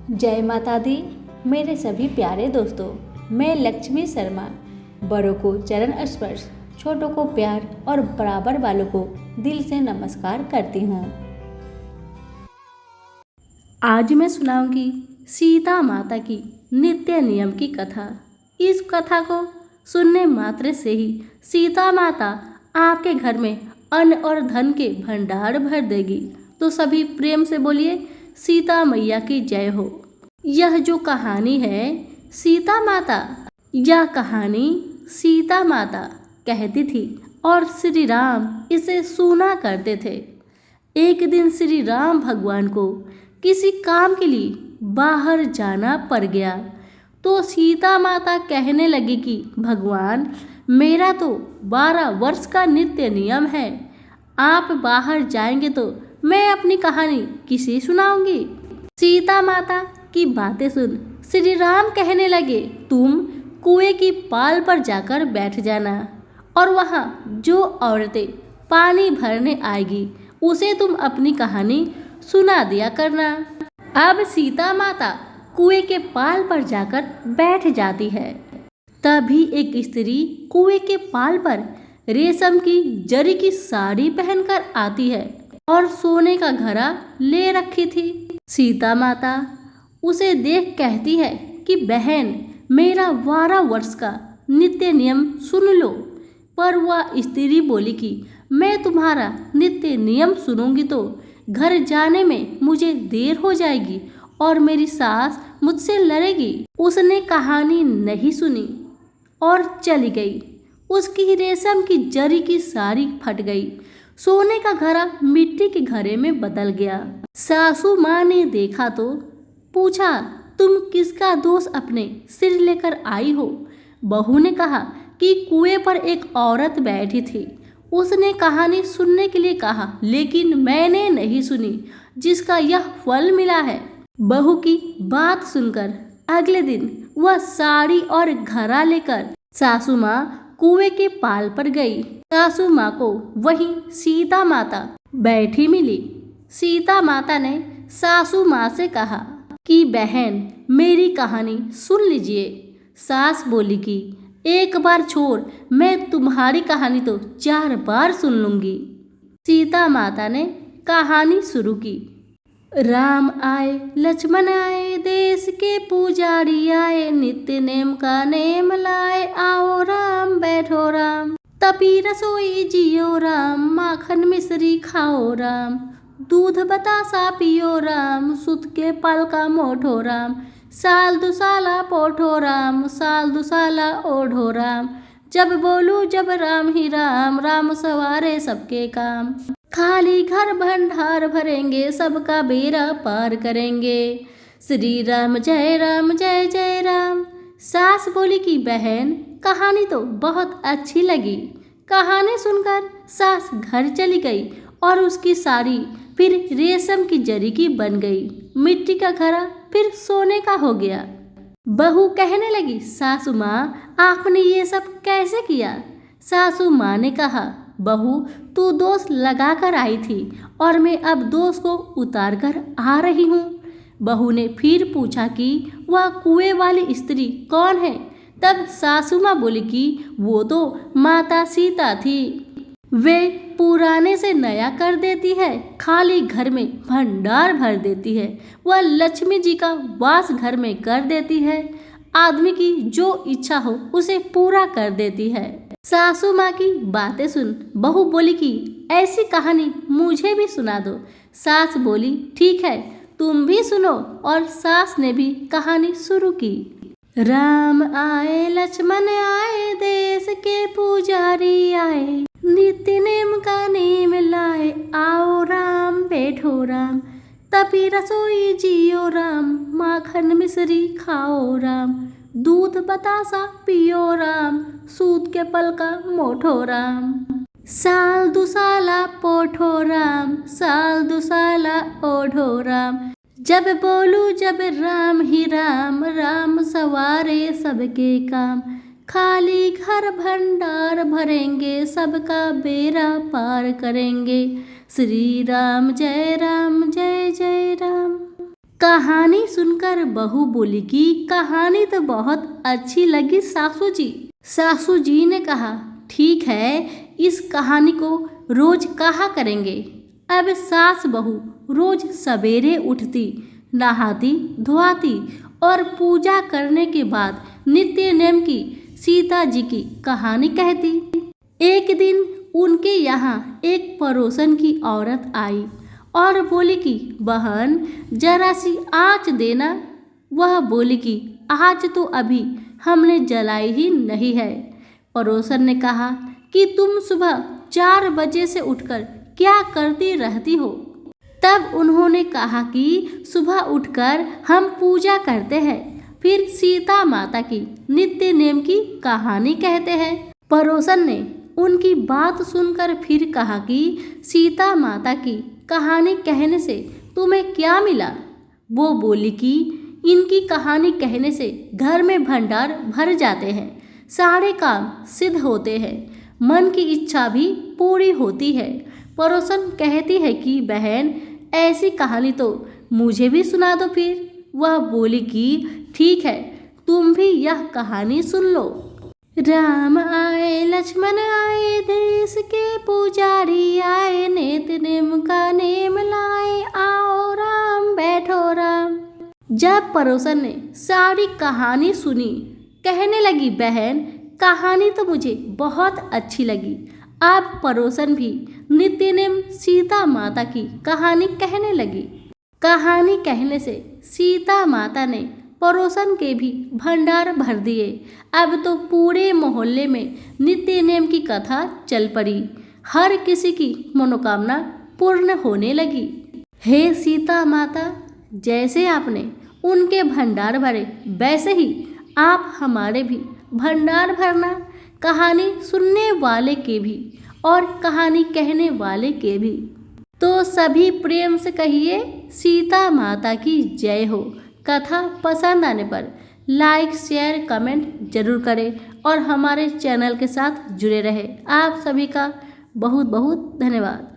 जय माता दी। मेरे सभी प्यारे दोस्तों, मैं लक्ष्मी शर्मा बड़ों को चरण स्पर्श, छोटों को प्यार और बराबर वालों को दिल से नमस्कार करती हूँ। आज मैं सुनाऊंगी सीता माता की नित्य नियम की कथा। इस कथा को सुनने मात्र से ही सीता माता आपके घर में अन्न और धन के भंडार भर देगी। तो सभी प्रेम से बोलिए सीता मैया की जय हो। यह जो कहानी है सीता माता, यह कहानी सीता माता कहती थी और श्री राम इसे सुना करते थे। एक दिन श्री राम भगवान को किसी काम के लिए बाहर जाना पड़ गया तो सीता माता कहने लगी कि भगवान, मेरा तो 12 वर्ष का नित्य नियम है, आप बाहर जाएंगे तो मैं अपनी कहानी किसे सुनाऊंगी। सीता माता की बातें सुन श्री राम कहने लगे, तुम कुएं की पाल पर जाकर बैठ जाना और वहाँ जो औरतें पानी भरने आएगी उसे तुम अपनी कहानी सुना दिया करना। अब सीता माता कुएं के पाल पर जाकर बैठ जाती है। तभी एक स्त्री कुएं के पाल पर रेशम की जरी की साड़ी पहनकर आती है और सोने का घड़ा ले रखी थी। सीता माता उसे देख कहती है कि बहन, मेरा 12 वर्ष का नित्य नियम सुन लो। पर वह स्त्री बोली कि मैं तुम्हारा नित्य नियम सुनूंगी तो घर जाने में मुझे देर हो जाएगी और मेरी सास मुझसे लड़ेगी। उसने कहानी नहीं सुनी और चली गई। उसकी रेशम की जरी की साड़ी फट गई, सोने का घड़ा मिट्टी के घड़े में बदल गया। सासू माँ ने देखा तो पूछा, तुम किसका दोष अपने सिर लेकर आई हो। बहू ने कहा कि कुएं पर एक औरत बैठी थी, उसने कहानी सुनने के लिए कहा लेकिन मैंने नहीं सुनी, जिसका यह फल मिला है। बहू की बात सुनकर अगले दिन वह साड़ी और घड़ा लेकर सासू माँ कुएं के पाल पर गई। सासू माँ को वहीं सीता माता बैठी मिली। सीता माता ने सासू माँ से कहा कि बहन, मेरी कहानी सुन लीजिए। सास बोली कि एक बार छोड़, मैं तुम्हारी कहानी तो 4 बार सुन लूंगी। सीता माता ने कहानी शुरू की। राम आए, लक्ष्मण आए, देश के पुजारी आए, नित्य नेम का नेम लाए, आओ राम बैठो राम, तपी रसोई जियो राम, माखन मिश्री खाओ राम, दूध बतासा पियो राम, सुत के पल का मोठो राम, साल दुसाला पोठो राम, साल दुसाला ओढ़ो राम, जब बोलू जब राम ही राम, राम सवारे सबके काम, खाली घर भंडार भरेंगे, सबका बेड़ा पार करेंगे, श्री राम जय जय राम। सास बोली कि बहन, कहानी तो बहुत अच्छी लगी। कहानी सुनकर सास घर चली गई और उसकी साड़ी फिर रेशम की जरी की बन गई, मिट्टी का घड़ा फिर सोने का हो गया। बहू कहने लगी, सासू माँ, आपने ये सब कैसे किया। सासू माँ ने कहा, बहू, तू दोष लगा कर आई थी और मैं अब दोष को उतार कर आ रही हूँ। बहू ने फिर पूछा कि वह कुएं वाली स्त्री कौन है। तब सासू माँ बोली कि वो तो माता सीता थी, वे पुराने से नया कर देती है, खाली घर में भंडार भर देती है, वह लक्ष्मी जी का वास घर में कर देती है, आदमी की जो इच्छा हो उसे पूरा कर देती है। सासू माँ की बातें सुन बहू बोली कि ऐसी कहानी मुझे भी सुना दो। सास बोली, ठीक है, तुम भी सुनो। और सास ने भी कहानी शुरू की। राम आए, लक्ष्मण आए, देश के पुजारी आए, नित्य नेम का नेम लाए, आओ राम बैठो राम, तपी रसोई जियो राम, माखन मिश्री खाओ राम, दूध बतासा पियो राम, सूत के पल का मोठो राम, साल दुसाला पोठो राम, साल दुसाला ओढ़ो राम, जब बोलू जब राम ही राम, राम सवारे सबके काम, खाली घर भंडार भरेंगे, सबका बेड़ा पार करेंगे, श्री राम जय जय राम। कहानी सुनकर बहू बोली कि कहानी तो बहुत अच्छी लगी सासू जी। सासू जी ने कहा, ठीक है, इस कहानी को रोज कहा करेंगे। अब सास बहू रोज सवेरे उठती, नहाती धोआती और पूजा करने के बाद नित्य नेम की सीता जी की कहानी कहती। एक दिन उनके यहाँ एक पड़ोसन की औरत आई और बोली कि बहन जरा सी आँच देना। वह बोली कि आज तो अभी हमने जलाई ही नहीं है। पड़ोसन ने कहा कि तुम सुबह 4 बजे से उठकर क्या करती रहती हो? तब उन्होंने कहा कि सुबह उठकर हम पूजा करते हैं, फिर सीता माता की नित्य नेम की कहानी कहते हैं। पड़ोसन ने उनकी बात सुनकर फिर कहा कि सीता माता की कहानी कहने से तुम्हें क्या मिला? वो बोली कि इनकी कहानी कहने से घर में भंडार भर जाते हैं, सारे काम सिद्ध होते हैं, मन की इच्छा भी पूरी होती है। पड़ोसन कहती है कि बहन ऐसी कहानी तो मुझे भी सुना दो फिर। वह बोली कि ठीक है, तुम भी यह कहानी सुन लो। राम आए लक्ष्मण आए, देश के पुजारी आए, नित्य नेम का नेम लाए, आओ राम बैठो राम। जब पड़ोसन ने सारी कहानी सुनी, कहने लगी बहन कहानी तो मुझे बहुत अच्छी लगी। अब पड़ोसन भी नित्य नेम सीता माता की कहानी कहने लगी। कहानी कहने से सीता माता ने पड़ोसन के भी भंडार भर दिए। अब तो पूरे मोहल्ले में नित्य नेम की कथा चल पड़ी। हर किसी की मनोकामना पूर्ण होने लगी। हे सीता माता, जैसे आपने उनके भंडार भरे, वैसे ही आप हमारे भी भंडार भरना, कहानी सुनने वाले के भी और कहानी कहने वाले के भी। तो सभी प्रेम से कहिए सीता माता की जय हो। कथा पसंद आने पर लाइक शेयर कमेंट जरूर करें और हमारे चैनल के साथ जुड़े रहें। आप सभी का बहुत बहुत धन्यवाद।